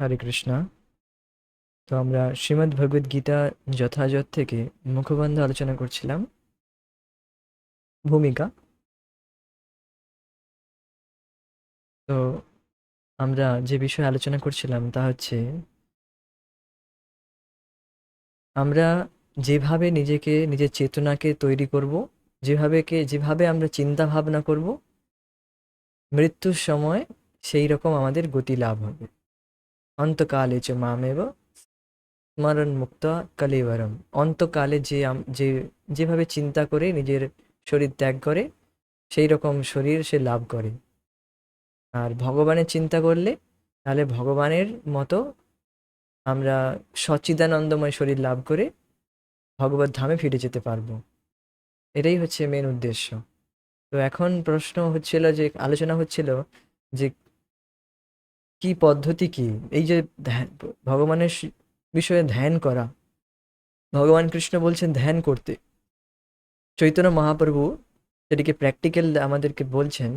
হরে কৃষ্ণা। তো আমরা শ্রীমদ্ ভগবদ গীতা যথাযথ থেকে মুখবন্ধ আলোচনা করছিলাম। ভূমিকা। তো আমরা যে বিষয়ে আলোচনা করছিলাম তা হচ্ছে আমরা যেভাবে নিজেকে নিজের চেতনাকে তৈরি করব, যেভাবে আমরা চিন্তা ভাবনা করব, মৃত্যুর সময় সেই রকম আমাদের গতি লাভ হবে। অন্তকালে চ মামেব স্মরণ মুক্ত কলেবরম। অন্তকালে যেভাবে চিন্তা করে নিজের শরীর ত্যাগ করে, সেই রকম শরীর সে লাভ করে। আর ভগবানের চিন্তা করলে তাহলে ভগবানের মতো আমরা সচ্চিদানন্দময় শরীর লাভ করে ভগবত ধামে ফিরে যেতে পারবো। এটাই হচ্ছে মেন উদ্দেশ্য। তো এখন প্রশ্ন হচ্ছিল, যে আলোচনা হচ্ছিল যে কি পদ্ধতি, কি এই যে ভগবানের বিষয়ে ধ্যান করা। ভগবান কৃষ্ণ বলছেন ধ্যান করতে। চৈতন্য মহাপ্রভু সেটিকে প্র্যাকটিক্যাল আমাদেরকে বলছেন।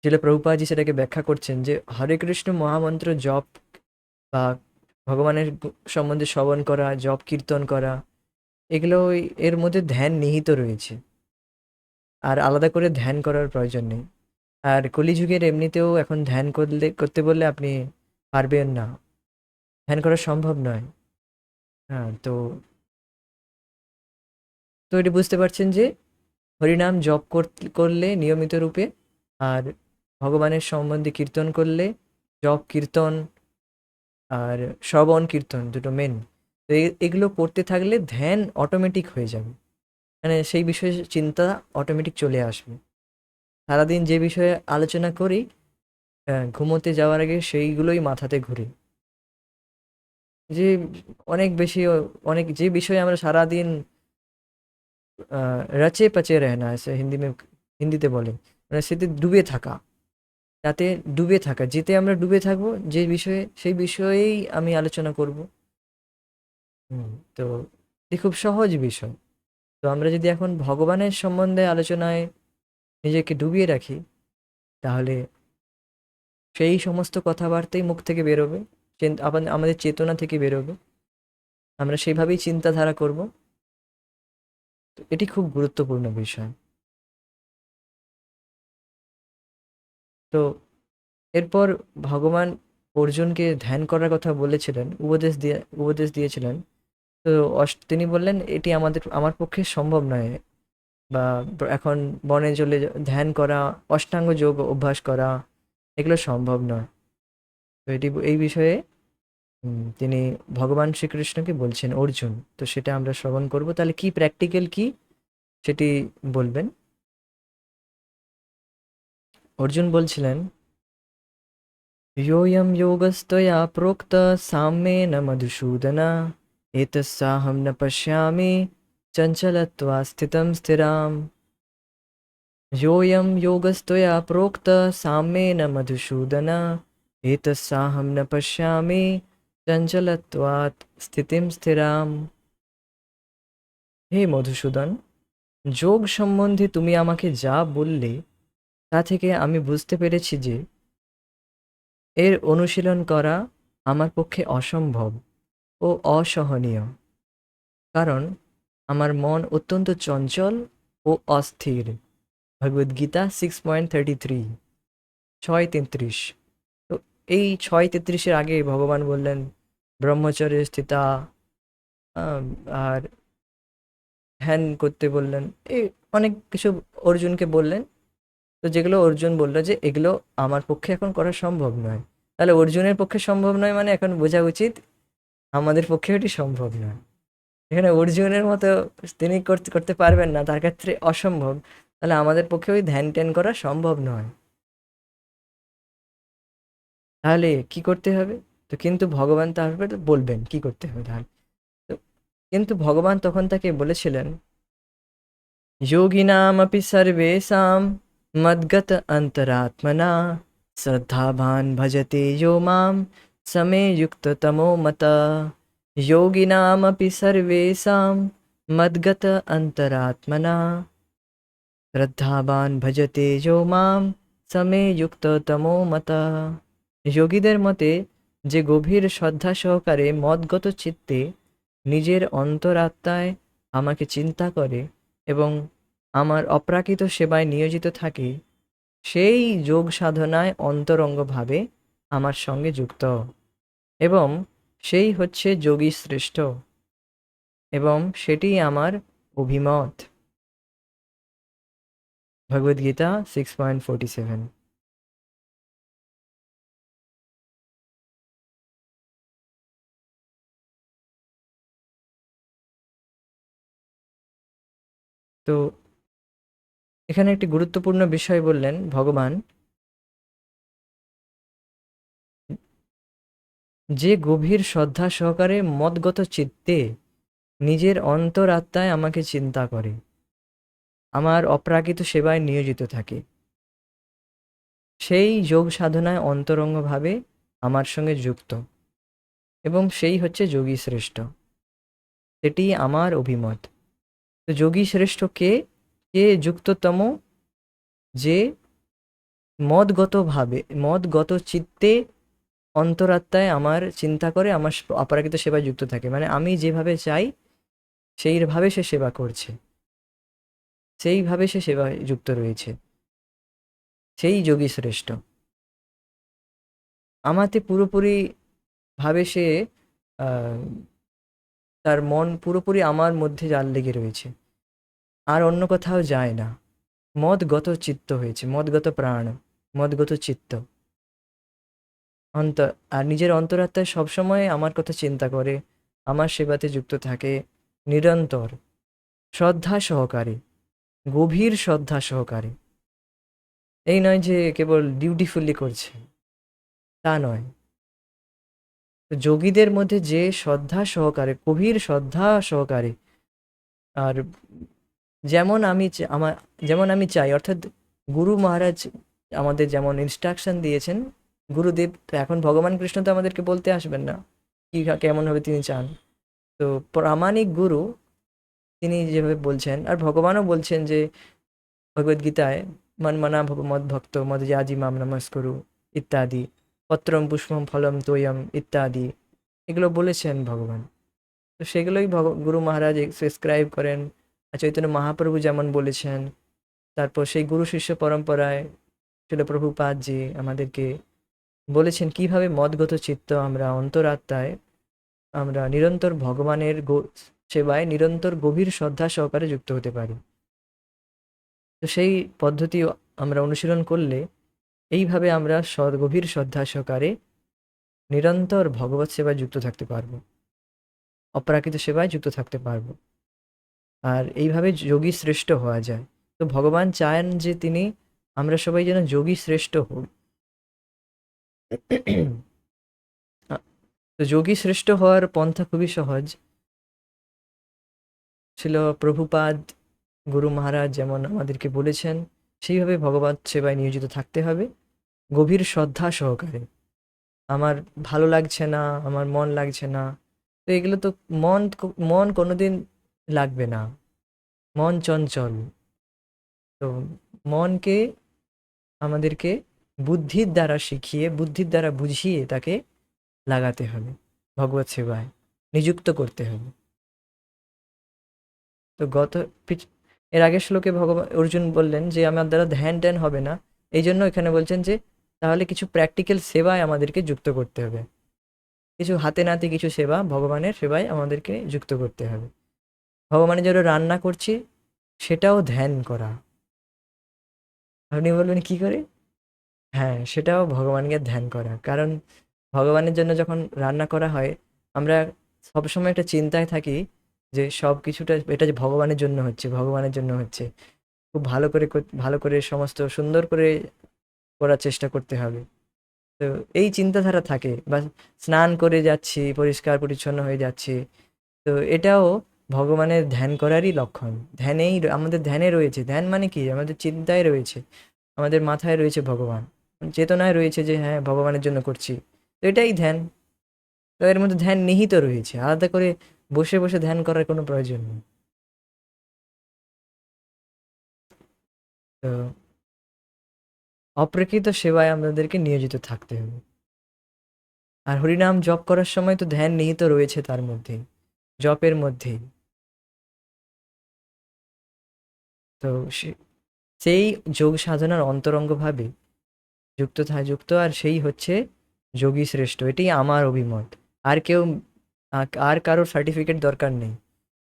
যেটা প্রভুপাদজি সেটাকে ব্যাখ্যা করছেন যে হরে কৃষ্ণ মহামন্ত্র জপ বা ভগবানের সম্বন্ধে শ্রবণ করা, জপ কীর্তন করা, এগুলো এর মধ্যে ধ্যান নিহিত রয়েছে। আর আলাদা করে ধ্যান করার প্রয়োজন নেই। আর কলিযুগের এমনিতেও এখন ধ্যান করতে বললে আপনি পারবেন না, ধ্যান করা সম্ভব নয়। হ্যাঁ, তো তো এটি বুঝতে পারছেন যে হরিনাম জপ করলে নিয়মিত রূপে, আর ভগবানের সম্বন্ধে কীর্তন করলে, জপ কীর্তন আর শ্রবণ কীর্তন দুটো মেন। তো এগুলো করতে থাকলে ধ্যান অটোমেটিক হয়ে যাবে। মানে সেই বিষয়ে চিন্তা অটোমেটিক চলে আসবে। সারাদিন যে বিষয়ে আলোচনা করি, ঘুমোতে যাওয়ার আগে সেইগুলোই মাথাতে ঘুরে। যে অনেক বেশি অনেক যে বিষয়ে আমরা সারাদিন রচে পচে রহনা, এসে হিন্দিতে বলে, মানে সেতে ডুবে থাকা, তাতে ডুবে থাকা, যেতে আমরা ডুবে থাকবো, যে বিষয়ে সেই বিষয়েই আমি আলোচনা করব। হুম। তো এটি খুব সহজ বিষয়। তো আমরা যদি এখন ভগবানের সম্বন্ধে আলোচনায় নিজেকে ডুবিয়ে রাখি, তাহলে সেই সমস্ত কথাবার্তাই মুখ থেকে বেরোবে, আমাদের চেতনা থেকে বেরোবে, আমরা সেভাবেই চিন্তাধারা করব। তো এটি খুব গুরুত্বপূর্ণ বিষয়। তো এরপর ভগবান অর্জুনকে ধ্যান করার কথা বলেছিলেন, উপদেশ দিয়েছিলেন। তো তিনি বললেন এটি আমার পক্ষে সম্ভব নয়, বা এখন বনে চলে ধ্যান করা, অষ্টাঙ্গ যোগ অভ্যাস করা, এগুলো সম্ভব নয়। তো এই বিষয়ে তিনি ভগবান শ্রীকৃষ্ণকে বলছেন অর্জুন। তো সেটা আমরা শ্রবণ করব। তাহলে কি প্র্যাকটিক্যাল কি সেটি বলবেন। অর্জুন বলছিলেন, योऽयं योगस्त्वया प्रोक्तः साम्येन मधुसूदन, एतस्साहं न पश्यामि चञ्चलत्वात् स्थितं स्थिराम्। योऽयं योगस्त्वया प्रोक्तः साम्येन मधुसूदन, एतस्साहं न पश्यामि चञ्चलत्वात् स्थितिं स्थिराम्। হে মধুসূদন, যোগ সম্বন্ধে তুমি আমাকে যা বললে তা থেকে আমি বুঝতে পেরেছি যে এর অনুশীলন করা আমার পক্ষে অসম্ভব ও অসহনীয়, কারণ আমার মন অত্যন্ত চঞ্চল ও অস্থির। ভগবদ্গীতা 6.33, 6:33। তো এই 6:33-এর আগে ভগবান বললেন ব্রহ্মচর্যে স্থিতা, আর ধ্যান করতে বললেন, এই অনেক কিছু অর্জুনকে বললেন। তো যেগুলো অর্জুন বললো যে এগুলো আমার পক্ষে এখন করা সম্ভব নয়, তাহলে অর্জুনের পক্ষে সম্ভব নয় মানে এখন বোঝা উচিত আমাদের পক্ষে এটি সম্ভব নয়। এখানে অর্জুনের মতো তিনি করতে করতে পারবেন না, তার ক্ষেত্রে অসম্ভব, তাহলে আমাদের পক্ষে ওই ধ্যান ট্যান করা সম্ভব নয়। তাহলে কি করতে হবে? তো কিন্তু ভগবান তারপরে বলবেন কি করতে হবে তাহলে। তো কিন্তু ভগবান তখন তাকে বলেছিলেন, योगिनामपि सर्वेषां मद्गत अन्तरात्मना श्रद्धावान् भजते यो मां समे युक्ततमो मतः। योगिनामपि सर्वेषां मद्गत अन्तरात्मना শ্রদ্ধাবান ভজতে যো মাম সমে যুক্ততমো মতঃ। যোগীদের মতে যে গভীর শ্রদ্ধা সহকারে মদগত চিত্তে নিজের অন্তরাত্মায় আমাকে চিন্তা করে এবং আমার অপ্রাকৃত সেবায় নিয়োজিত থাকে, সেই যোগ সাধনায় অন্তরঙ্গভাবে আমার সঙ্গে যুক্ত, এবং সেই হচ্ছে যোগী শ্রেষ্ঠ, এবং সেটি আমার অভিমত। ভগবদ্গীতা 6.47। তো এখানে একটি গুরুত্বপূর্ণ বিষয় বললেন ভগবান, যে গভীর শ্রদ্ধা সহকারে মদগত চিত্তে নিজের অন্তরাত্মায় আমাকে চিন্তা করে, আমার অপ্রাকৃত সেবায় নিয়োজিত থাকে, সেই যোগ সাধনায় অন্তরঙ্গভাবে আমার সঙ্গে যুক্ত, এবং সেই হচ্ছে যোগী শ্রেষ্ঠ, এটি আমার অভিমত। তো যোগী শ্রেষ্ঠ কে? কে যুক্ততম? যে মদগত চিত্তে অন্তরাত্মায় আমার চিন্তা করে, আমার অপরাকৃত সেবায় যুক্ত থাকে, মানে আমি যেভাবে চাই সেইভাবে সে সেবা করছে, সেইভাবে সে সেবায় যুক্ত রয়েছে, সেই যোগী শ্রেষ্ঠ। আমাতে পুরোপুরি ভাবে সে আহ, তার মন পুরোপুরি আমার মধ্যে জাল লেগে রয়েছে, আর অন্য কোথাও যায় না। মদগত চিত্ত হয়েছে, মদগত প্রাণ, মদগত চিত্ত অন্তর, আর নিজের অন্তরাত্মায় সবসময় আমার কথা চিন্তা করে, আমার সেবাতে যুক্ত থাকে নিরন্তর, শ্রদ্ধা সহকারে, গভীর শ্রদ্ধা সহকারে। এই নয় যে কেবল ডিউটিফুলি করছে, তা নয়। তো যোগীদের মধ্যে যে শ্রদ্ধা সহকারে, গভীর শ্রদ্ধা সহকারে, আর আমার যেমন আমি চাই, অর্থাৎ গুরু মহারাজ আমাদের যেমন ইনস্ট্রাকশন দিয়েছেন, গুরুদেব তো এখন ভগবান কৃষ্ণ তো আমাদেরকে বলতে আসবেন না কি কেমন হবে তিনি চান। তো প্রামাণিক গুরু তিনি যেভাবে বলছেন, আর ভগবানও বলছেন যে ভগবদ্গীতায় মন মানা ভব মদ ভক্ত মদ যাজি মাম নমস্কুরু ইত্যাদি, পত্রম পুষ্পম ফলম তোয়ম ইত্যাদি, এগুলো বলেছেন ভগবান। তো সেগুলোই গুরু মহারাজ প্রেসক্রাইব করেন। আর চৈতন্য মহাপ্রভু যেমন বলেছেন, তারপর সেই গুরু শিষ্য পরম্পরায় ছিল প্রভুপাদজি আমাদেরকে বলেছেন কিভাবে মদগত চিত্ত আমরা অন্তরাত্মায় আমরা নিরন্তর ভগবানের সেবায় নিরন্তর গভীর শ্রদ্ধা সহকারে যুক্ত হতে পারি। তো সেই পদ্ধতি আমরা অনুশীলন করলে এইভাবে আমরা গভীর শ্রদ্ধা সহকারে নিরন্তর ভগবত সেবায় যুক্ত থাকতে পারবো, অপ্রাকৃত সেবায় যুক্ত থাকতে পারবো, আর এইভাবে যোগী শ্রেষ্ঠ হওয়া যায়। তো ভগবান চান যে আমরা সবাই যেন যোগী শ্রেষ্ঠ হই। তো যোগী শ্রেষ্ঠ হওয়ার পন্থা খুবই সহজ ছিল। প্রভুপাদ গুরু মহারাজ যেমন আমাদেরকে বলেছেন, সেইভাবে ভগবত সেবায় নিয়োজিত থাকতে হবে গভীর শ্রদ্ধা সহকারে। আমার ভালো লাগছে না, আমার মন লাগছে না, তো এগুলো তো মন কোনোদিন লাগবে না, মন চঞ্চল। তো মনকে আমাদেরকে বুদ্ধির দ্বারা শিখিয়ে, বুদ্ধির দ্বারা বুঝিয়ে তাকে লাগাতে হবে ভগবত সেবায়, নিযুক্ত করতে হবে। তো এর আগের শ্লোকে ভগবান অর্জুন বললেন যে আমার দ্বারা ধ্যান ট্যান হবে না, এই জন্য এখানে বলছেন যে তাহলে কিছু প্র্যাকটিক্যাল সেবায় আমাদেরকে যুক্ত করতে হবে, কিছু হাতে নাতে কিছু সেবা, ভগবানের সেবায় আমাদেরকে যুক্ত করতে হবে। ভগবানের জন্য রান্না করছি, সেটাও ধ্যান করা। আপনি বলবেন কি করে? হ্যাঁ, সেটাও ভগবানকে ধ্যান করা। কারণ ভগবানের জন্য যখন রান্না করা হয়, আমরা সবসময় একটা চিন্তায় থাকি যে সব কিছুটা এটা যে ভগবানের জন্য হচ্ছে, ভগবানের জন্য হচ্ছে। খুব ভালো করে সমস্ত সুন্দর করে করার চেষ্টা করতে হবে। তো এই চিন্তাধারা থাকে, বা স্নান করে যাচ্ছি, পরিষ্কার পরিচ্ছন্ন হয়ে যাচ্ছি, তো এটাও ভগবানের ধ্যান করারই লক্ষণ। আমাদের ধ্যানে রয়েছে, ধ্যান মানে কি, আমাদের চিন্তায় রয়েছে, আমাদের মাথায় রয়েছে ভগবান, চেতনায় রয়েছে যে হ্যাঁ ভগবানের জন্য করছি, তো এটাই ধ্যান। তো এর মধ্যে ধ্যান নিহিত রয়েছে, আলাদা করে বসে বসে ধ্যান করার কোনো প্রয়োজন নেই। তো অপ্রকৃত সেবায় আমাদেরকে নিয়োজিত থাকতে হবে। আর হরিনাম জপ করার সময় তো ধ্যান নিহিত রয়েছে তার মধ্যেই, জপের মধ্যেই। তো সেই যোগ সাধনার অন্তরঙ্গভাবে যুক্ত, আর সেই হচ্ছে যোগী শ্রেষ্ঠ। এটাই আমার অভিমত। আর কেউ আর কারোর সার্টিফিকেট দরকার নেই।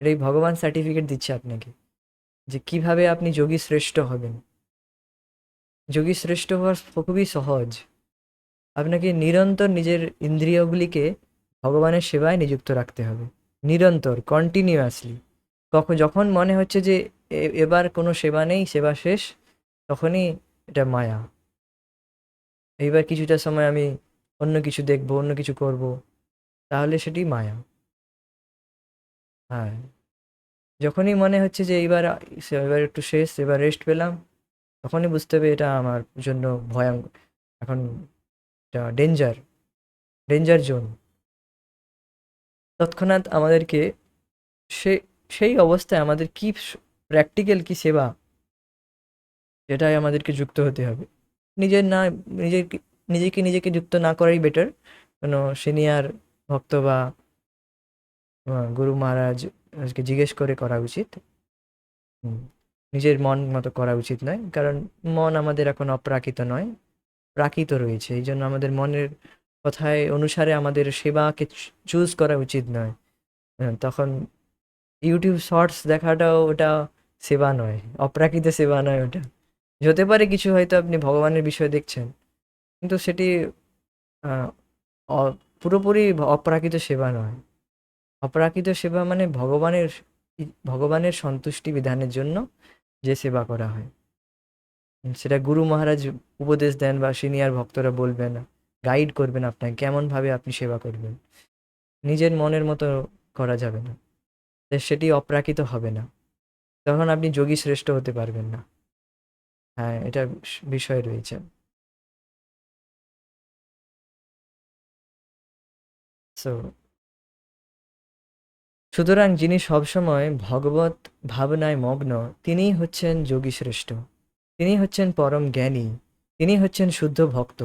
এটাই ভগবান সার্টিফিকেট দিচ্ছে আপনাকে, যে কিভাবে আপনি যোগী শ্রেষ্ঠ হবেন। যোগী শ্রেষ্ঠ হওয়া খুবই সহজ। আপনাকে নিরন্তর নিজের ইন্দ্রিয়গুলিকে ভগবানের সেবায় নিযুক্ত রাখতে হবে, নিরন্তর, কন্টিনিউয়াসলি। যখন মনে হচ্ছে যে এবার কোনো সেবা নেই, সেবা শেষ, তখনই এটা মায়া। এইবার কিছুটা সময় আমি অন্য কিছু দেখবো, অন্য কিছু করব, তাহলে সেটি মায়া। হ্যাঁ, যখনই মনে হচ্ছে যে এবার একটু শেষ, এবার রেস্ট পেলাম, তখনই বুঝতে হবে এটা আমার জন্য ভয়ঙ্কর, এখন এটা ডেঞ্জার, ডেঞ্জার জোন। তৎক্ষণাৎ আমাদেরকে সে সেই অবস্থায় আমাদের কি প্র্যাকটিক্যাল কি সেবা, সেটাই আমাদেরকে যুক্ত হতে হবে। নিজের না, নিজেকে নিজেকে যুক্ত না করাই বেটার। কোনো সিনিয়র ভক্ত বা গুরু মহারাজ আজকে জিজ্ঞেস করে করা উচিত। হুম, নিজের মন মতো করা উচিত নয়, কারণ মন আমাদের এখন অপ্রাকৃত নয়, প্রাকৃত রয়েছে। এই জন্য আমাদের মনের কথায় অনুসারে আমাদের সেবাকে চুজ করা উচিত নয়। তখন ইউটিউব শর্টস দেখাটাও ওটা সেবা নয়, অপ্রাকৃত সেবা নয় ওটা। হতে পারে কিছু হয়তো আপনি ভগবানের বিষয় দেখছেন, কিন্তু সেটি আহ, পুরোপুরি অপ্রাকৃত সেবা নয়। অপ্রাকৃত সেবা মানে ভগবানের সন্তুষ্টি বিধানের জন্য যে সেবা করা হয়, সেটা গুরু মহারাজ উপদেশ দেন বা সিনিয়র ভক্তরা বলবেন, গাইড করবেন আপনাকে কেমন ভাবে আপনি সেবা করবেন। নিজের মনের মতো করা যাবে না, তাই সেটি অপ্রাকৃত হবে না, তখন আপনি যোগী শ্রেষ্ঠ হতে পারবেন না। হ্যাঁ, এটা বিষয় রয়েছে। সো সুতরাং যিনি সবসময় ভগবত ভাবনায় মগ্ন, তিনিই হচ্ছেন যোগী শ্রেষ্ঠ, তিনি হচ্ছেন পরম জ্ঞানী, তিনি হচ্ছেন শুদ্ধ ভক্ত।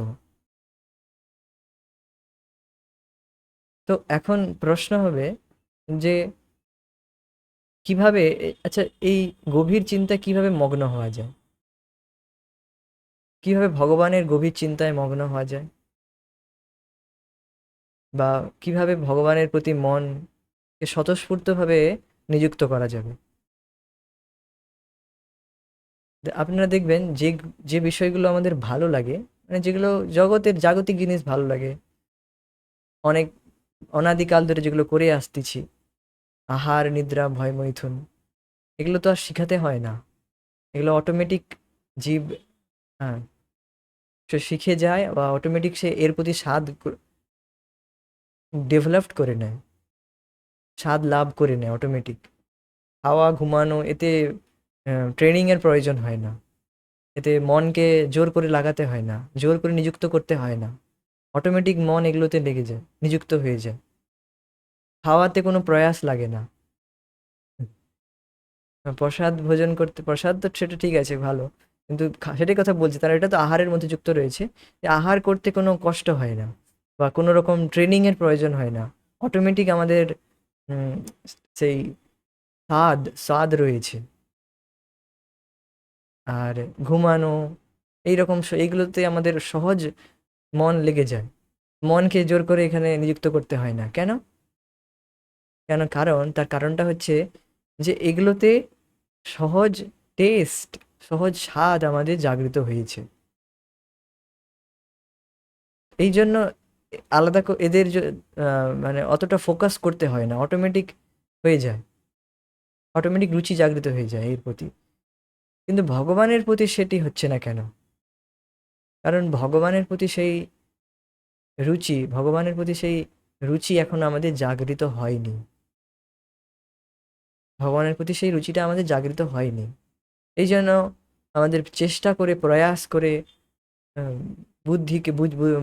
তো এখন প্রশ্ন হবে যে কিভাবে আচ্ছা, এই গভীর চিন্তা কিভাবে মগ্ন হওয়া যায়, কিভাবে ভগবানের গভীর চিন্তায় মগ্ন হওয়া যায়, বা কিভাবে ভগবানের প্রতি মনকে স্বতঃস্ফূর্তভাবে নিযুক্ত করা যাবে। আপনারা দেখবেন যে যে বিষয়গুলো আমাদের ভালো লাগে, মানে যেগুলো জগতের জাগতিক জিনিস ভালো লাগে, অনেক অনাদিকাল ধরে যেগুলো করে আসতেছি, আহার নিদ্রা ভয় মৈথুন, এগুলো তো আর শিখাতে হয় না, এগুলো অটোমেটিক জীব, হ্যাঁ, সে শিখে যায় বা অটোমেটিক সে এর প্রতি স্বাদ ডেভেলপড করে নেয়, স্বাদ লাভ করে নেয় অটোমেটিক। খাওয়া ঘুমানো, এতে ট্রেনিংয়ের প্রয়োজন হয় না, এতে মনকে জোর করে লাগাতে হয় না, জোর করে নিযুক্ত করতে হয় না, অটোমেটিক মন এগুলোতে লেগে যায়, নিযুক্ত হয়ে যায়। খাওয়াতে কোনো প্রয়াস লাগে না। প্রসাদ ভোজন করতে, প্রসাদ তো সেটা ঠিক আছে, ভালো, কিন্তু সেটাই কথা বলছি, তারা এটা তো আহারের মধ্যে যুক্ত রয়েছে, যে আহার করতে কোনো কষ্ট হয় না বা কোনো রকম ট্রেনিংয়ের প্রয়োজন হয় না, অটোমেটিক আমাদের উম, সেই স্বাদ স্বাদ রয়েছে। আর ঘুমানো, এইরকম এইগুলোতে আমাদের সহজ মন লেগে যায়, মনকে জোর করে এখানে নিযুক্ত করতে হয় না। কেন? তার কারণটা হচ্ছে যে এগুলোতে সহজ টেস্ট, সহজ স্বাদ আমাদের জাগৃত হয়েছে। এই জন্য আলাদা এদের মানে অতটা ফোকাস করতে হয় না, অটোমেটিক হয়ে যায়, অটোমেটিক রুচি জাগৃত হয়ে যায় এর প্রতি। কিন্তু ভগবানের প্রতি সেটি হচ্ছে না কেন? কারণ ভগবানের প্রতি সেই রুচি এখন আমাদের জাগৃত হয়নি, ভগবানের প্রতি সেই রুচিটা আমাদের জাগৃত হয়নি। এই জন্য আমাদের চেষ্টা করে, প্রয়াস করে, আহ, বুদ্ধিকে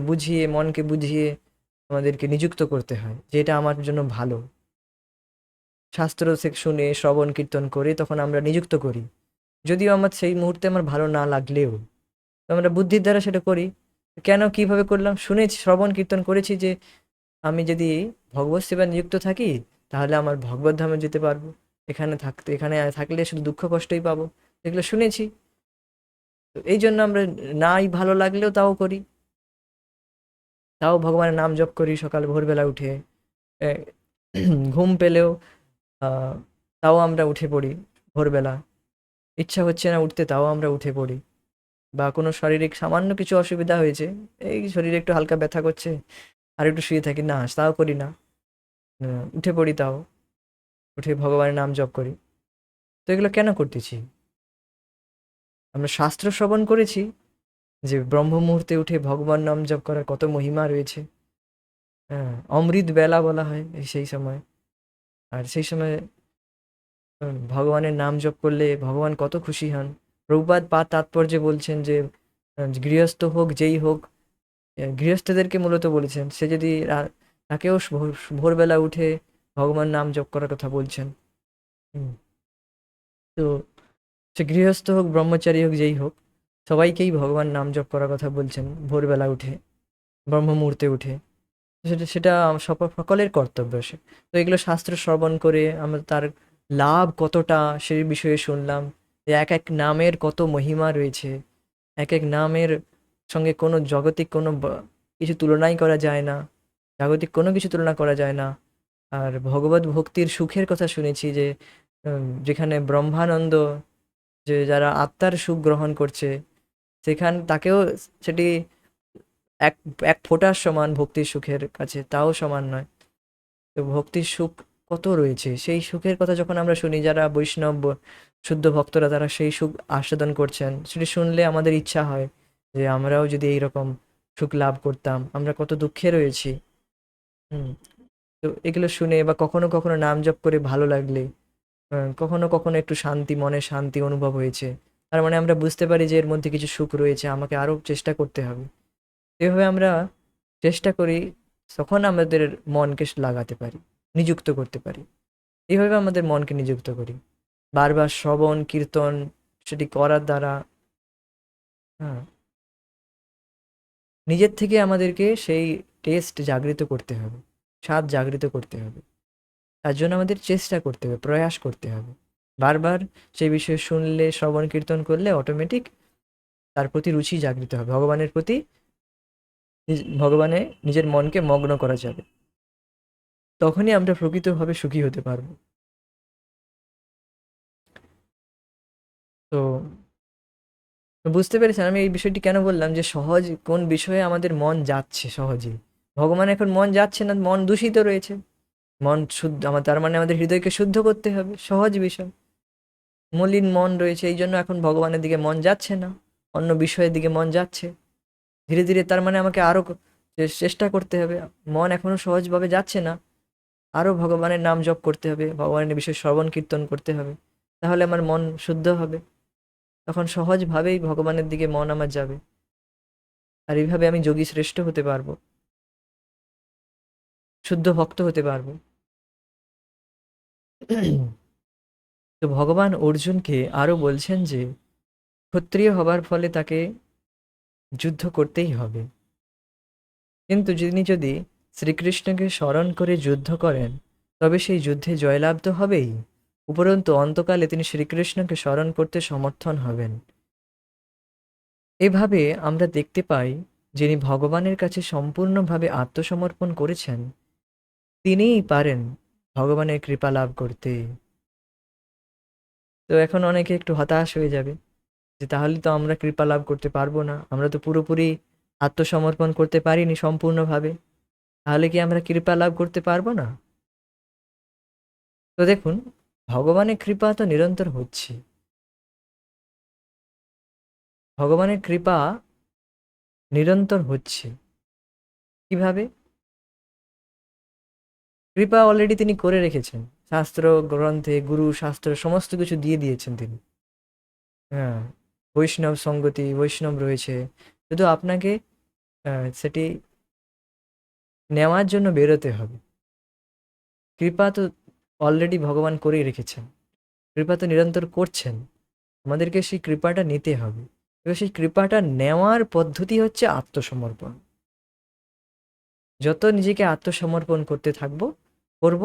বুঝিয়ে, মনকে বুঝিয়ে আমাদেরকে নিযুক্ত করতে হয় যে এটা আমার জন্য ভালো। শাস্ত্র শুনে, শ্রবণ কীর্তন করে তখন আমরা নিযুক্ত করি, যদিও আমার সেই মুহূর্তে আমার ভালো না লাগলেও, তো আমরা বুদ্ধির দ্বারা সেটা করি। কেন কিভাবে করলাম? শুনেছি, শ্রবণ কীর্তন করেছি যে আমি যদি ভগবত সেবায় নিযুক্ত থাকি তাহলে আমার ভগবত ধামে যেতে পারবো। এখানে থাকলে শুধু দুঃখ কষ্টই পাবো। এগুলো শুনেছি। তো এই জন্য আমরা নাই ভালো লাগলেও তাও করি। তাও ভগবানের নাম জপ করি সকাল ভোরবেলা উঠে। এ, ঘুম পেলেও আহ, তাও আমরা উঠে পড়ি ভোরবেলা। ইচ্ছা হচ্ছে না উঠতে, তাও আমরা উঠে পড়ি। বা কোনো শারীরিক সামান্য কিছু অসুবিধা হয়েছে, এই শরীরে একটু হালকা ব্যথা করছে, আর একটু শুয়ে থাকি, না তাও করি না। উঠে পড়ি তাও, উঠে ভগবানের নাম জপ করি। তো এগুলো কেন করতেছি? আমরা শাস্ত্র শ্রবণ করেছি যে ব্রহ্ম মুহূর্তে উঠে ভগবান নাম জপ করার কত মহিমা রয়েছে। হ্যাঁ, অমৃত বেলা বলা হয় সেই সময়। আর সেই সময় ভগবানের নাম জপ করলে ভগবান কত খুশি হন। প্রভুপাদ তাৎপর্যে বলছেন যে গৃহস্থ হোক যেই হোক, গৃহস্থদেরকে মূলত বলেছেন, সে যদি তাকেও ভোরবেলা উঠে ভগবান নাম জপ করার কথা বলছেন। হুম, তো সে গৃহস্থ হোক ব্রহ্মচারী হোক যেই হোক, সবাইকেই ভগবান নাম জপ করার কথা বলছেন ভোরবেলা উঠে, ব্রহ্ম মুহূর্তে উঠে। সেটা সেটা সকলের কর্তব্য সে। তো এগুলো শাস্ত্র শ্রবণ করে আমরা তার লাভ কতটা সেই বিষয়ে শুনলাম, যে এক এক নামের কত মহিমা রয়েছে। এক এক নামের সঙ্গে কোনো জগতিক কোনো কিছু তুলনাই করা যায় না। জাগতিক কোনো কিছু তুলনা করা যায় না। আর ভগবত ভক্তির সুখের কথা শুনেছি যে যেখানে ব্রহ্মানন্দ, যে যারা আত্মার সুখ গ্রহণ করছে, তাকেও সেটি এক এক ফোঁটার সমান ভক্তির সুখের কাছে, তাও সমান নয়। তো ভক্তির সুখ কত রয়েছে, সেই সুখের কথা যখন আমরা শুনি, যারা বৈষ্ণব শুদ্ধ ভক্তরা তারা সেই সুখ আস্বাদন করছেন, সেটি শুনলে আমাদের ইচ্ছা হয় যে আমরাও যদি এইরকম সুখ লাভ করতাম। আমরা কত দুঃখে রয়েছি। হুম। তো এগুলো শুনে বা কখনো কখনো নাম জপ করে ভালো লাগলে, কখনো কখনো একটু শান্তি, মনে শান্তি অনুভব হয়েছে, তার মানে আমরা বুঝতে পারি যে এর মধ্যে কিছু সুখ রয়েছে, আমাকে আরো চেষ্টা করতে হবে। এভাবে আমরা চেষ্টা করি, তখন আমাদের মনকে লাগাতে পারি, নিযুক্ত করতে পারি। এইভাবে আমাদের মনকে নিযুক্ত করি বারবার শ্রবণ কীর্তন সেটি করার দ্বারা। হ্যাঁ, নিজের থেকে আমাদেরকে সেই টেস্ট জাগৃত করতে হবে, স্বাদ জাগৃত করতে হবে। তার জন্য আমাদের চেষ্টা করতে হবে, প্রয়াস করতে হবে। বারবার সেই বিষয়ে শুনলে, শ্রবণ কীর্তন করলে অটোমেটিক তার প্রতি রুচি জাগৃত হবে, ভগবানের প্রতি ভগবানে নিজের মনকে মগ্ন করা যাবে। তখনই আমরা প্রকৃতভাবে সুখী হতে পারবো। তো বুঝতে পেরেছেন আমি এই বিষয়টি কেন বললাম, যে সহজ কোন বিষয়ে আমাদের মন যাচ্ছে সহজেই। ভগবান এখন মন যাচ্ছে না, মন দূষিত রয়েছে। মন শুদ্ধ তার মানে আমাদের হৃদয়কে শুদ্ধ করতে হবে, সহজ বিষয়। মলিন মন রয়েছে, এই জন্য এখন ভগবানের দিকে মন যাচ্ছে না, অন্য বিষয়ের দিকে মন যাচ্ছে। ধীরে ধীরে তার মানে আমাকে আরো চেষ্টা করতে হবে। মন এখনো সহজভাবে যাচ্ছে না, আরো ভগবানের নাম জপ করতে হবে, ভগবানের বিষয়ে শ্রবণ কীর্তন করতে হবে। তাহলে আমার মন শুদ্ধ হবে, তখন সহজভাবেই ভগবানের দিকে মন আমার যাবে। আর এইভাবে আমি যোগী শ্রেষ্ঠ হতে পারবো, শুদ্ধ ভক্ত হতে পারবো। তো ভগবান অর্জুনকে আরো বলছেন যে ক্ষত্রিয় হবার ফলে তাকে যুদ্ধ করতেই হবে, কিন্তু যদি শ্রীকৃষ্ণকে স্মরণ করে যুদ্ধ করেন তবে সেই যুদ্ধে জয়লাভ তো হবেই, উপরন্তু অন্তকালে তিনি শ্রীকৃষ্ণকে স্মরণ করতে সমর্থন হবেন। এভাবে আমরা দেখতে পাই, যিনি ভগবানের কাছে সম্পূর্ণভাবে আত্মসমর্পণ করেছেন তিনিই পারেন ভগবানের কৃপা লাভ করতে। তো এখন অনেকে একটু হতাশ হয়ে যাবে যে তাহলে তো আমরা কৃপা লাভ করতে পারবো না, আমরা তো পুরোপুরি আত্মসমর্পণ করতে পারিনি সম্পূর্ণভাবে, তাহলে কি আমরা কৃপা লাভ করতে পারবো না? তো দেখুন, ভগবানের কৃপা তো নিরন্তর হচ্ছে। ভগবানের কৃপা নিরন্তর হচ্ছে কিভাবে? কৃপা অলরেডি তিনি করে রেখেছেন, শাস্ত্র গ্রন্থে গুরু শাস্ত্র সমস্ত কিছু দিয়ে দিয়েছেন তিনি। হ্যাঁ, বৈষ্ণব সঙ্গতি, বৈষ্ণব রয়েছে, শুধু আপনাকে সেটি নেওয়ার জন্য বেরোতে হবে। কৃপা তো অলরেডি ভগবান করেই রেখেছেন, কৃপা তো নিরন্তর করছেন, আমাদেরকে সেই কৃপাটা নিতে হবে। তো সেই কৃপাটা নেওয়ার পদ্ধতি হচ্ছে আত্মসমর্পণ। যত নিজেকে আত্মসমর্পণ করব,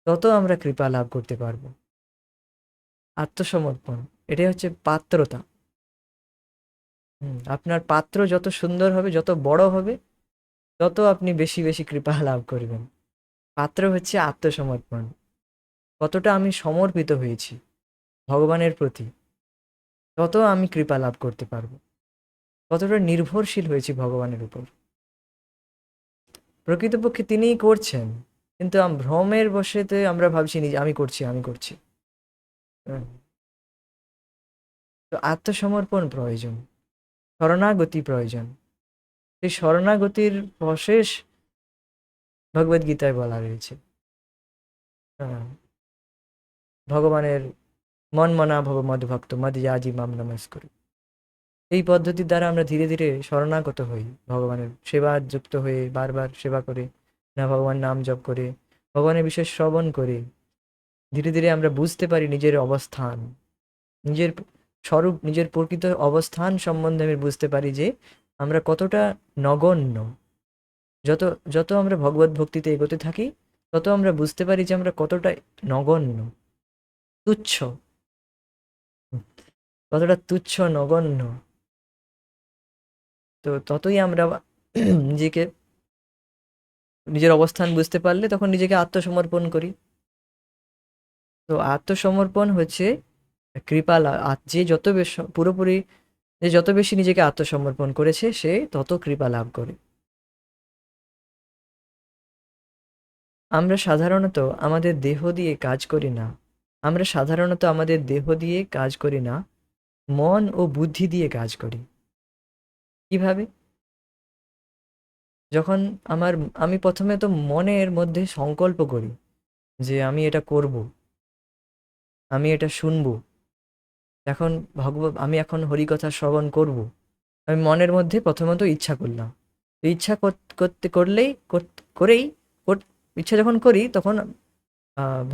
তত আমরা কৃপা লাভ করতে পারবো। আত্মসমর্পণ, এটাই হচ্ছে পাত্রতা। আপনার পাত্র যত সুন্দর হবে, যত বড় হবে, তত আপনি বেশি বেশি কৃপা লাভ করবেন। পাত্র হচ্ছে আত্মসমর্পণ। কতটা আমি সমর্পিত হয়েছি ভগবানের প্রতি, তত আমি কৃপা লাভ করতে পারবো। কতটা নির্ভরশীল হয়েছি ভগবানের উপর। প্রকৃতপক্ষে তিনিই করছেন, কিন্তু ভ্রমের বশেতে আমরা ভাবছি নিজে আমি করছি, আমি করছি। হুম। তো আত্মসমর্পণ প্রয়োজন, শরণাগতি প্রয়োজন। সেই শরণাগতির প্রশেষ ভগবদ গীতায় বলা রয়েছে। হ্যাঁ, ভগবানের মন মনা ভব মদভক্ত মদ ইয়াজি মাম নমস্কুরু। এই পদ্ধতির দ্বারা আমরা ধীরে ধীরে শরণাগত হই, ভগবানের সেবা যুক্ত হয়ে বারবার সেবা করে, না ভগবান নাম জপ করে, ভগবানের বিষয় শ্রবণ করে ধীরে ধীরে আমরা বুঝতে পারি নিজের অবস্থান, নিজের স্বরূপ, নিজের প্রকৃত অবস্থান সম্বন্ধে আমি বুঝতে পারি যে আমরা কতটা নগণ্য। যত যত আমরা ভগবত ভক্তিতে এগোতে থাকি, তত আমরা বুঝতে পারি যে আমরা কতটা নগণ্য, তুচ্ছ, কতটা তুচ্ছ, নগণ্য। তো ততই আমরা নিজেকে, নিজের অবস্থান বুঝতে পারলে তখন নিজেকে আত্মসমর্পণ করি। তো আত্মসমর্পণ হচ্ছে কৃপা যে যত বেশি পুরোপুরি, যে যত বেশি নিজেকে আত্মসমর্পণ করেছে সে তত কৃপা লাভ করে। আমরা সাধারণত আমাদের দেহ দিয়ে কাজ করি না। আমরা সাধারণত আমাদের দেহ দিয়ে কাজ করি না, মন ও বুদ্ধি দিয়ে কাজ করি। কিভাবে? যখন আমার আমি প্রথমে তো মনের মধ্যে সংকল্প করি যে আমি এটা করব, আমি এটা শুনবো, এখন আমি এখন হরিকথা শ্রবণ করব। আমি মনের মধ্যে প্রথমত ইচ্ছা করলাম। তো ইচ্ছা করতে করলেই করেই ইচ্ছা যখন করি, তখন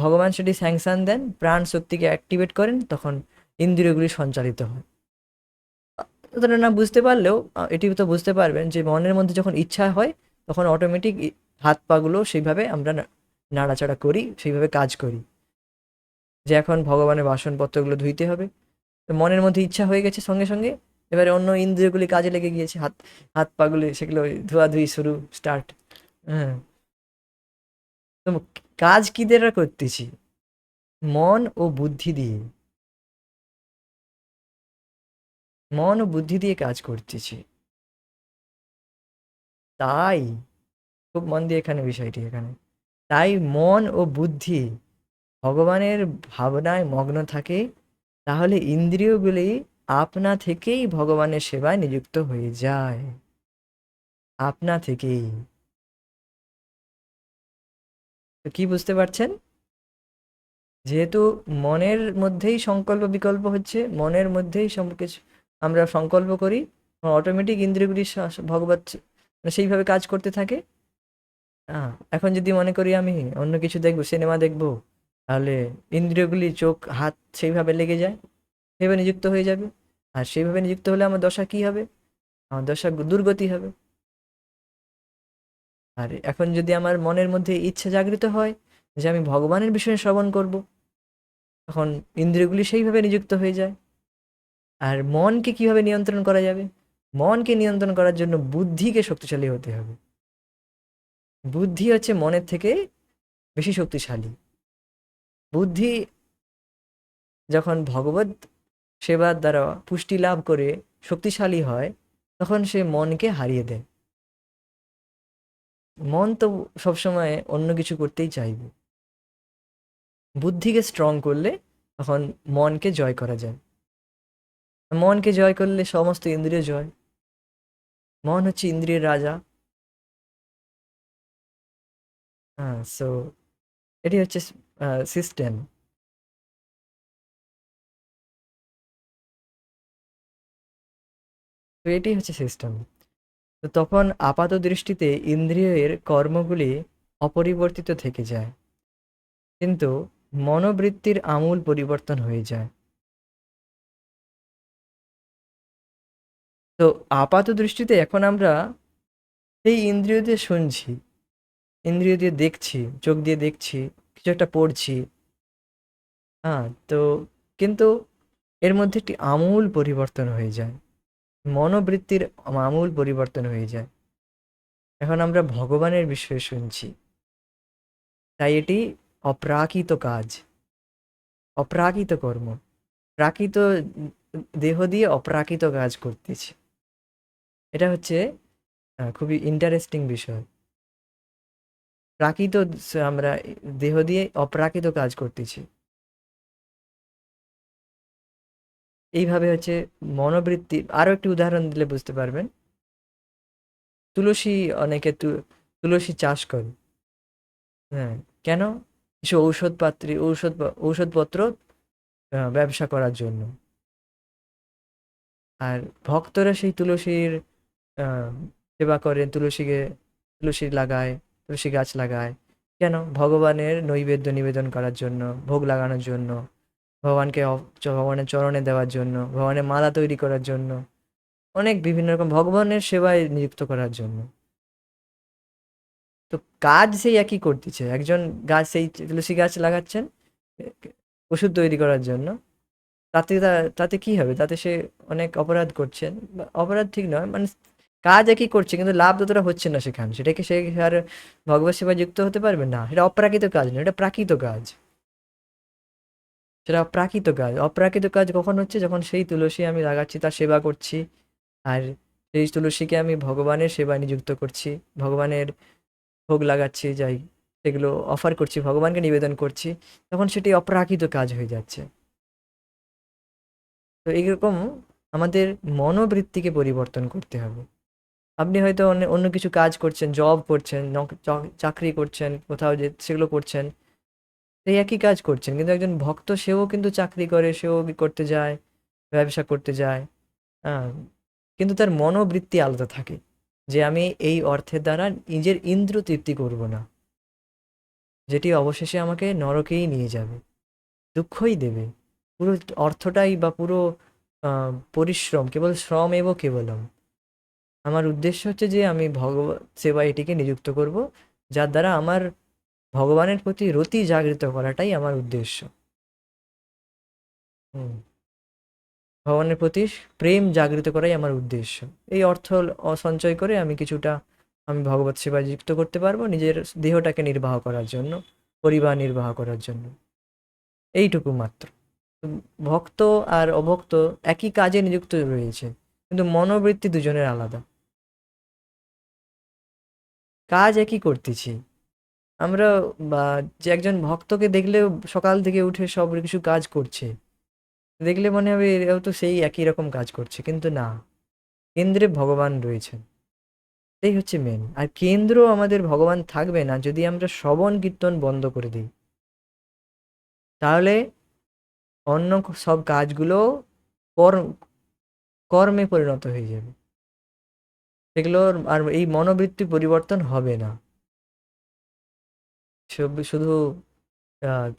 ভগবান সেটি স্যাংশন দেন, প্রাণ শক্তিকে অ্যাক্টিভেট করেন, তখন ইন্দ্রিয়গুলি সঞ্চালিত হয়। যতটা না বুঝতে পারলেও এটি তো বুঝতে পারবেন যে মনের মধ্যে যখন ইচ্ছা হয়, তখন অটোমেটিক হাত পাগুলো সেইভাবে আমরা নাড়াচাড়া করি, সেইভাবে কাজ করি যে এখন ভগবানের বাসনপত্রগুলো ধুইতে হবে। তো মনের মধ্যে ইচ্ছা হয়ে গেছে সঙ্গে সঙ্গে, এবারে অন্য ইন্দ্রিয়গুলি কাজে লেগে গিয়েছে, হাত হাত পাগুলি সেগুলো ধোয়াধুয়ি শুরু, স্টার্ট। হ্যাঁ। তো কাজ কি দ্বারা করতেছি? মন ও বুদ্ধি দিয়ে। মন ও বুদ্ধি দিয়ে কাজ করতেছি। তাই খুব মন দিয়ে এখানে বিষয়টি, এখানে তাই মন ও বুদ্ধি ভগবানের ভাবনায় মগ্ন থাকে, তাহলে ইন্দ্রিয়গুলি আপনা থেকেই ভগবানের সেবায় নিযুক্ত হয়ে যায়, আপনা থেকেই। তো কি বুঝতে পারছেন? যেহেতু মনের মধ্যেই সংকল্প বিকল্প হচ্ছে, মনের মধ্যেই সব কিছু আমরা সংকল্প করি, অটোমেটিক ইন্দ্রিয়গুলি ভগবত সেইভাবে কাজ করতে থাকে। এখন যদি মনে করি আমি অন্য কিছু দেখবো, সিনেমা দেখবো, তাহলে ইন্দ্রিয়গুলি চোখ হাত সেইভাবে লেগে যায়, সেইভাবে নিযুক্ত হয়ে যাবে। আর সেইভাবে নিযুক্ত হলে আমার দশা কি হবে? আমার দশা দুর্গতি হবে। আর এখন যদি আমার মনের মধ্যে ইচ্ছা জাগৃত হয় যে আমি ভগবানের বিষয়ে শ্রবণ করব, তখন ইন্দ্রিয়গুলি সেইভাবে নিযুক্ত হয়ে যায়। আর মনকে কিভাবে নিয়ন্ত্রণ করা যাবে? মনকে নিয়ন্ত্রণ করার জন্য বুদ্ধিকে শক্তিশালী হতে হবে। বুদ্ধি হচ্ছে মনের থেকে বেশি শক্তিশালী। বুদ্ধি যখন ভগবত সেবার দ্বারা পুষ্টি লাভ করে শক্তিশালী হয়, তখন সে মনকে হারিয়ে দেয়। মন তো সবসময় অন্য কিছু করতেই চাইবে। বুদ্ধিকে স্ট্রং করলে তখন মনকে জয় করা যায়। মনকে জয় করলে সমস্ত ইন্দ্রিয় জয়। মন হচ্ছে ইন্দ্রিয়ের রাজা। হ্যাঁ, সো এটি হচ্ছে সিস্টেম। তো এটি হচ্ছে সিস্টেম। তো তখন আপাত দৃষ্টিতে ইন্দ্রিয়ের কর্মগুলি অপরিবর্তিত থেকে যায়, কিন্তু মনোবৃত্তির আমূল পরিবর্তন হয়ে যায়। তো আপাত দৃষ্টিতে এখন আমরা এই ইন্দ্রিয় দিয়ে শুনছি, ইন্দ্রিয় দিয়ে দেখছি, চোখ দিয়ে দেখছি, কিছু একটা পড়ছি। হ্যাঁ, তো কিন্তু এর মধ্যে একটি আমূল পরিবর্তন হয়ে যায়। মনোবৃত্তির আমূল পরিবর্তন হয়ে যায়। এখন আমরা ভগবানের বিষয়ে শুনছি। তাই এটি অপ্রাকৃত কাজ, অপ্রাকৃত কর্ম। প্রাকৃত দেহ দিয়ে অপ্রাকৃত কাজ করতেছি। এটা হচ্ছে খুবই ইন্টারেস্টিং বিষয়। প্রাকৃত আমরা দেহ দিয়ে অপ্রাকৃত কাজ করতেছি। এইভাবে হচ্ছে মনোবৃত্তি। আরো একটি উদাহরণ দিলে বুঝতে পারবেন। তুলসী, অনেকে তুলসী চাষ করে। হ্যাঁ, কেন? কিছু ঔষধপত্র ব্যবসা করার জন্য। আর ভক্তরা সেই তুলসীর আহ, সেবা করেন, তুলসী লাগায়, তুলসী গাছ লাগায়। কেন? ভগবানের নৈবেদ্য নিবেদন করার জন্য, ভোগ লাগানোর জন্য, ভগবানের চরণে দেওয়ার জন্য, ভগবানের মালা তৈরি করার জন্য, অনেক বিভিন্ন রকম ভগবানের সেবায় নিযুক্ত করার জন্য। তো কাজ সেই একই করতেছে। একজন গাছ, সেই তুলসী গাছ লাগাচ্ছেন ওষুধ তৈরি করার জন্য। তাতে কি হবে? তাতে সে অনেক অপরাধ করছেন। বা অপরাধ ঠিক নয়, মানে কাজ একই করছে কিন্তু লাভ ততটা হচ্ছে না সেখানে। সেটাকে সে আর ভগবত সেবায় যুক্ত হতে পারবে না। এটা অপ্রাকৃত কাজ নয়, এটা প্রাকৃত কাজ। সেটা অপ্রাকৃত কাজ। অপ্রাকৃত কাজ কখন হচ্ছে? যখন সেই তুলসী আমি লাগাচ্ছি, তার সেবা করছি। আর সেই তুলসীকে আমি ভগবানের সেবায় নিযুক্ত করছি, ভগবানের ভোগ লাগাচ্ছি, যাই সেগুলো অফার করছি, ভগবানকে নিবেদন করছি। তখন সেটি অপ্রাকৃত কাজ হয়ে যাচ্ছে। তো এইরকম আমাদের মনোবৃত্তিকে পরিবর্তন করতে হবে। আপনি হয়তো অন্য অন্য কিছু কাজ করছেন, জব করছেন, চাকরি করছেন, কোথাও যে সেগুলো করছেন, সেই একই কাজ করছেন। কিন্তু একজন ভক্ত, সেও কিন্তু চাকরি করে, সেও করতে যায়, ব্যবসা করতে যায়। হ্যাঁ, কিন্তু তার মনোবৃত্তি আলাদা থাকে, যে আমি এই অর্থের দ্বারা নিজের ইন্দ্রিয় তৃপ্তি করব না, যেটি অবশেষে আমাকে নরকেই নিয়ে যাবে, দুঃখই দেবে। পুরো অর্থটাই বা পুরো পরিশ্রম কেবল শ্রম এব কেবলম। আমার উদ্দেশ্য হচ্ছে যে আমি সেবায় এটিকে নিযুক্ত করব, যার দ্বারা আমার ভগবানের প্রতি রতি জাগৃত করাটাই আমার উদ্দেশ্য। হুম, ভগবানের প্রতি প্রেম জাগৃত করাই আমার উদ্দেশ্য। এই অর্থ সঞ্চয় করে আমি ভগবত সেবায় যুক্ত করতে পারবো, নিজের দেহটাকে নির্বাহ করার জন্য, পরিবার নির্বাহ করার জন্য। এইটুকু মাত্র। তো ভক্ত আর অভক্ত একই কাজে নিযুক্ত রয়েছে, কিন্তু মনোবৃত্তি দুজনের আলাদা। কাজ একই করতেছি আমরা। বা যে একজন ভক্তকে দেখলে সকাল থেকে উঠে সব কিছু কাজ করছে, দেখলে মনে হবে এরাও তো সেই একই রকম কাজ করছে, কিন্তু না। কেন্দ্রে ভগবান রয়েছেন, এই হচ্ছে মেন। আর কেন্দ্র আমাদের ভগবান থাকবে না যদি আমরা শ্রবণ কীর্তন বন্ধ করে দিই। তাহলে অন্য সব কাজগুলো কর্ম কর্মে পরিণত হয়ে যাবে। সেগুলোর আর এই মনোবৃত্তি পরিবর্তন হবে না। শুধু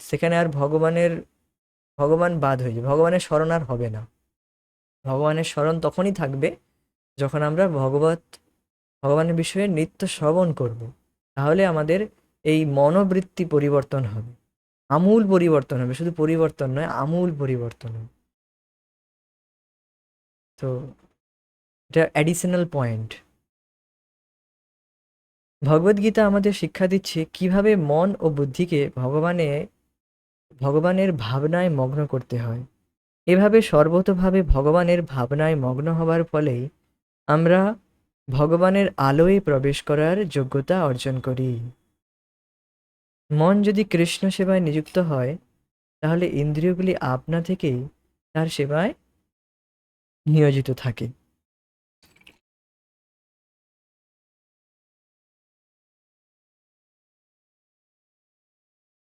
সেখানে আর ভগবান বাদ হয়ে যাবে, ভগবানের স্মরণ আর হবে না। ভগবানের স্মরণ তখনই থাকবে যখন আমরা ভগবানের বিষয়ে নিত্য শ্রবণ করব। তাহলে আমাদের এই মনোবৃত্তি পরিবর্তন হবে, আমূল পরিবর্তন হবে। শুধু পরিবর্তন নয়, আমূল পরিবর্তন হবে। তো এটা অ্যাডিশনাল পয়েন্ট। ভগবদ্গীতা আমাদের শিক্ষা দিচ্ছে কিভাবে মন ও বুদ্ধিকে ভগবানের ভাবনায় মগ্ন করতে হয়। এভাবে সর্বতোভাবে ভগবানের ভাবনায় মগ্ন হবার ফলেই আমরা ভগবানের আলোয় প্রবেশ করার যোগ্যতা অর্জন করি। মন যদি কৃষ্ণ সেবায় নিযুক্ত হয়, তাহলে ইন্দ্রিয়গুলি আপনা থেকেই তার সেবায় নিয়োজিত থাকে।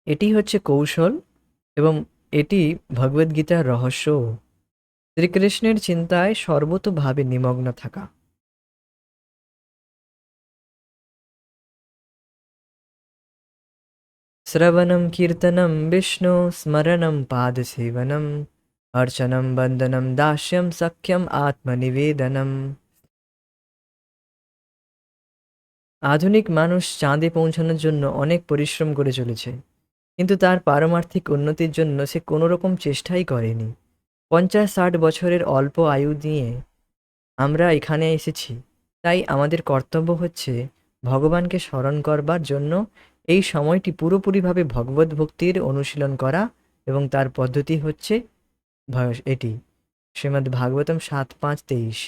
এটি হচ্ছে কৌশল, এবং এটি ভগবদ্গীতার রহস্য। শ্রীকৃষ্ণের চিন্তায় সর্বতোভাবে নিমগ্ন থাকা। শ্রবণম কীর্তনম বিষ্ণু স্মরণম পাদ সেবনম অর্চনম বন্দনম দাস্যম সখ্যম আত্মনিবেদনম। আধুনিক মানুষ চাঁদে পৌঁছানোর জন্য অনেক পরিশ্রম করে চলেছে, কিন্তু তার পারমার্থিক উন্নতির জন্য সে কোনো রকম চেষ্টাই করেনি। 50-60 বছরের অল্প আয়ু নিয়ে আমরা এখানে এসেছি, তাই আমাদের কর্তব্য হচ্ছে ভগবানকে স্মরণ করবার জন্য এই সময়টি পুরোপুরিভাবে ভগবত ভক্তির অনুশীলন করা, এবং তার পদ্ধতি হচ্ছে এটি শ্রীমদ্ ভাগবতম 7.5-23।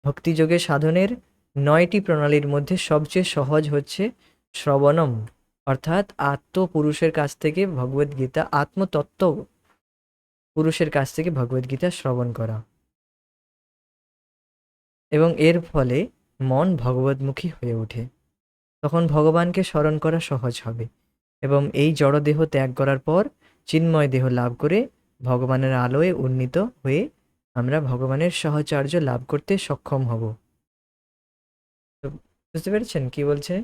ভক্তিযোগে সাধনের 9টি প্রণালীর মধ্যে সবচেয়ে সহজ হচ্ছে শ্রবণম, অর্থাৎ আত্মপুরুষের কাছ থেকে ভগবদ্গীতা, আত্মতত্ত্ব পুরুষের কাছ থেকে ভগবদ্গীতা শ্রবণ করা, এবং এর ফলে মন ভগবদ্মুখী হয়ে ওঠে। তখন ভগবানকে স্মরণ করা সহজ হবে, এবং এই জড়দেহ ত্যাগ করার পর চিন্ময় দেহ লাভ করে ভগবানের আলোয় উন্নীত হয়ে আমরা ভগবানের সাহচর্য লাভ করতে সক্ষম হব। তো বুঝতে পেরেছেন কি বলছে?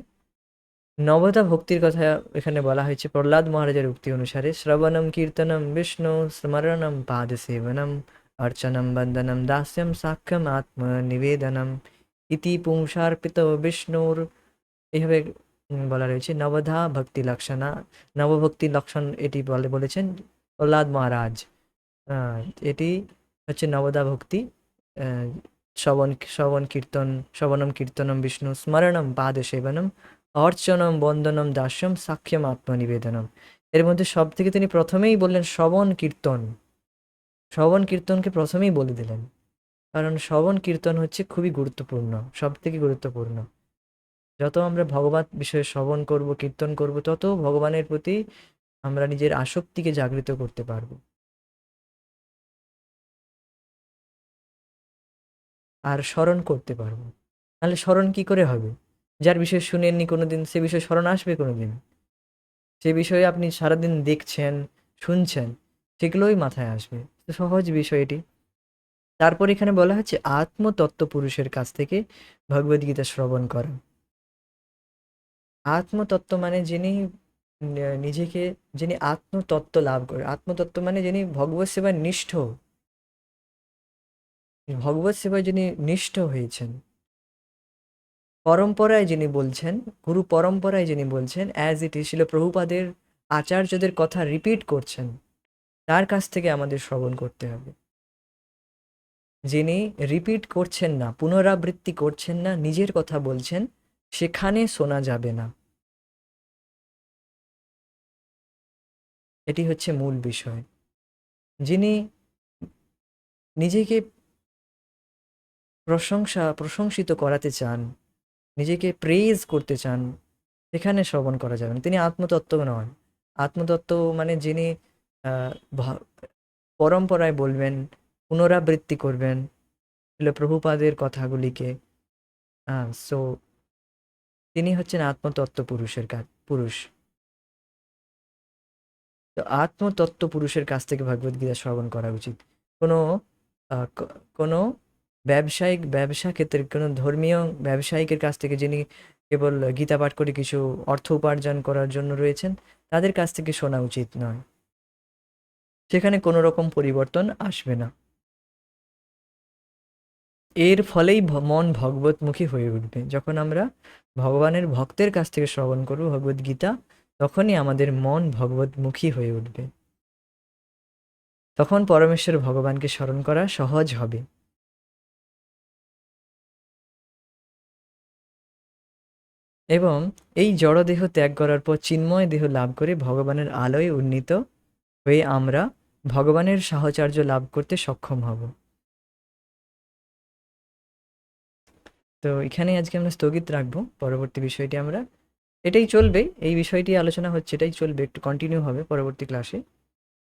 নবতা ভক্তির কথা এখানে বলা হয়েছে প্রহ্লাদ মহারাজের উক্তি অনুসারে: শ্রবণম কীর্তনম বিষ্ণু স্মরণম পাদ সেবনম অর্চনম বন্দনম দাস্যম সাক্ষ্যম আত্মনিবেদনম ইতি পুংসার্পিত বিষ্ণুর। এইভাবে বলা রয়েছে নবধা ভক্তি লক্ষণা, নবভক্তি লক্ষণ এটি বলেছেন প্রহ্লাদ মহারাজ। আহ, এটি হচ্ছে নবদা ভক্তি। আহ, শ্রবণম কীর্তনম বিষ্ণু স্মরণম পাদ সেবনম অর্চনম বন্দনম দাস্যম সাক্ষ্যম আত্মনিবেদনম। এর মধ্যে সব থেকে তিনি প্রথমেই বললেন শ্রবণ কীর্তন। শ্রবণ কীর্তনকে প্রথমেই বলে দিলেন, কারণ শ্রবণ কীর্তন হচ্ছে খুবই গুরুত্বপূর্ণ, সব থেকে গুরুত্বপূর্ণ। যত আমরা ভগবত বিষয়ে শ্রবণ করব, কীর্তন করব, তত ভগবানের প্রতি আমরা নিজের আসক্তিকে জাগৃত করতে পারবো। আর স্মরণ করতে পারবো। নাহলে স্মরণ কি করে হবে? যার বিষয়ে শুনেননি কোনোদিন, সে বিষয়ে স্মরণ আসবে কোনোদিন? সে বিষয়ে আপনি সারাদিন দেখছেন, শুনছেন, সেগুলোই মাথায় আসবে। তো সহজ বিষয় এটি। তারপর এখানে বলা হচ্ছে আত্মতত্ত্ব পুরুষের কাছ থেকে ভগবদ্গীতা শ্রবণ করা। আত্মতত্ত্ব মানে যিনি নিজেকে, যিনি আত্মতত্ত্ব লাভ করে। আত্মতত্ত্ব মানে যিনি ভগবত সেবায় নিষ্ঠ, ভগবত সেবায় যিনি নিষ্ঠ হয়েছেন, পরম্পরায় যিনি বলছেন, গুরু পরম্পরায় যিনি বলছেন, অ্যাজ ইট ইজ, ছিল প্রভুপাদের আচার্যদের কথা রিপিট করছেন, তার কাছ থেকে আমাদের শ্রবণ করতে হবে। যিনি রিপিট করছেন না, পুনরাবৃত্তি করছেন না, নিজের কথা বলছেন, সেখানে শোনা যাবে না। এটি হচ্ছে মূল বিষয়। যিনি নিজেকে প্রশংসিত করাতে চান, নিজেকে প্রেজ করতে চান, সেখানে শ্রবণ করা যাবে না। তিনি আত্মতত্ত্ব নন। আত্মতত্ত্ব মানে যিনি আহ, ভ- পরম্পরায় বলবেন, পুনরাবৃত্তি করবেন প্রভুপাদের কথাগুলিকে। সো তিনি হচ্ছেন আত্মতত্ত্ব পুরুষ। তো আত্মতত্ত্ব পুরুষের কাছ থেকে ভগবদ্গীতা শ্রবণ করা উচিত। কোনো কোনো ব্যবসা ক্ষেত্রে কোনো ধর্মীয় ব্যবসায়িকের কাছ থেকে, যিনি কেবল গীতা পাঠ করে কিছু অর্থ উপার্জন করার জন্য রয়েছেন, তাদের কাছ থেকে শোনা উচিত নয়। সেখানে কোনো রকম পরিবর্তন আসবে না। এর ফলেই মন ভগবতমুখী হয়ে উঠবে। যখন আমরা ভগবানের ভক্তের কাছ থেকে শ্রবণ করব ভগবদ্গীতা, তখনই আমাদের মন ভগবতমুখী হয়ে উঠবে। তখন পরমেশ্বর ভগবানকে স্মরণ করা সহজ হবে। এবং এই জড়দেহ ত্যাগ করার পর চিন্ময় দেহ লাভ করে ভগবানের আলোয় উন্নীত হয়ে আমরা ভগবানের সাহচর্য লাভ করতে সক্ষম হব। তো এখানেই আজকে আমরা স্থগিত রাখবো। পরবর্তী বিষয়টি আমরা, এটাই চলবে, এই বিষয়টি আলোচনা হচ্ছে, এটাই চলবে, একটু কন্টিনিউ হবে পরবর্তী ক্লাসে।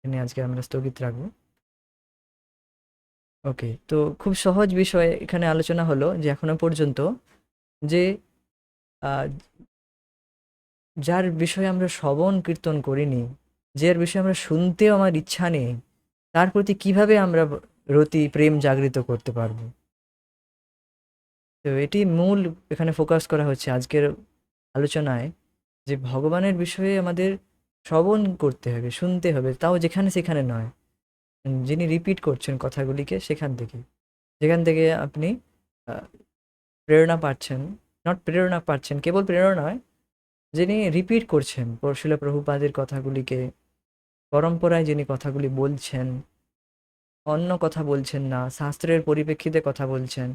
এখানে আজকে আমরা স্থগিত রাখবো। ওকে, তো খুব সহজ বিষয় এখানে আলোচনা হলো যে এখনো পর্যন্ত যে আহ, যার বিষয়ে আমরা শ্রবণ কীর্তন করিনি, যার বিষয়ে আমরা শুনতেও আমার ইচ্ছা নেই, তার প্রতি কিভাবে আমরা রতি প্রেম জাগৃত করতে পারবো। তো এটি মূল এখানে ফোকাস করা হচ্ছে আজকের আলোচনায়, যে ভগবানের বিষয়ে আমাদের শ্রবণ করতে হবে, শুনতে হবে, তাও যেখানে সেখানে নয়। যিনি রিপিট করছেন কথাগুলিকে, সেখান থেকে, যেখান থেকে আপনি প্রেরণা পাচ্ছেন, নট প্রেরণা পাচ্ছেন, কেবল প্রেরণা নয়, যিনি রিপিট করছেন শিল প্রভুপাদের কথাগুলিকে, পরম্পরায় যিনি কথাগুলি বলছেন, অন্য কথা বলছেন না, শাস্ত্রের পরিপ্রেক্ষিতে কথা বলছেন,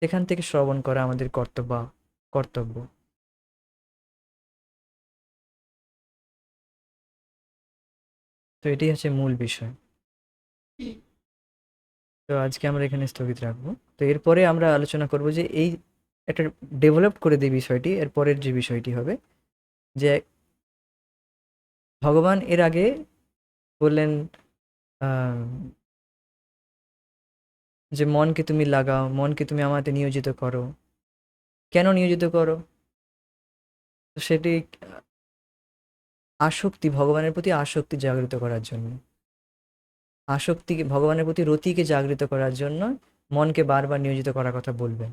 সেখান থেকে শ্রবণ করা আমাদের কর্তব্য। তো এটি হচ্ছে মূল বিষয়। তো আজকে আমরা এখানে স্থগিত রাখবো। তো এরপরে আমরা আলোচনা করব যে এই একটা ডেভেলপ করে দিই বিষয়টি, এর পরের যে বিষয়টি হবে যে ভগবান এর আগে বললেন যে মনকে তুমি লাগাও, মনকে তুমি আমাতে নিয়োজিত করো। কেন নিয়োজিত করো? তো সেটি আসক্তি, ভগবানের প্রতি আসক্তি জাগ্রত করার জন্য, আসক্তিকে, ভগবানের প্রতি রতিকে জাগৃত করার জন্য মনকে বারবার নিয়োজিত করার কথা বলবেন।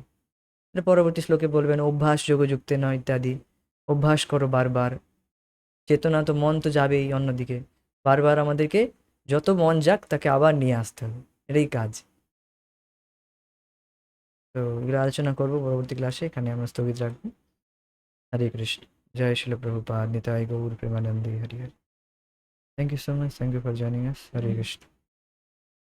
এর পরবর্তী শ্লোকে বলবেন অভ্যাস যোগযুক্তে নয় ইত্যাদি, অভ্যাস করো বারবার। চেতনা তো, মন তো যাবেই অন্যদিকে, বারবার আমাদেরকে যত মন যাক তাকে আবার নিয়ে আসতে হবে, এটাই কাজ। তো এগুলো আলোচনা করবো পরবর্তী ক্লাসে, এখানে আমরা স্থগিত রাখবো। হরে কৃষ্ণ। জয় শিল প্রভুপাদ, নিতাই গৌর প্রেমানন্দে, Hari Hari. Thank you so much, thank you for joining us. Hare Krishna.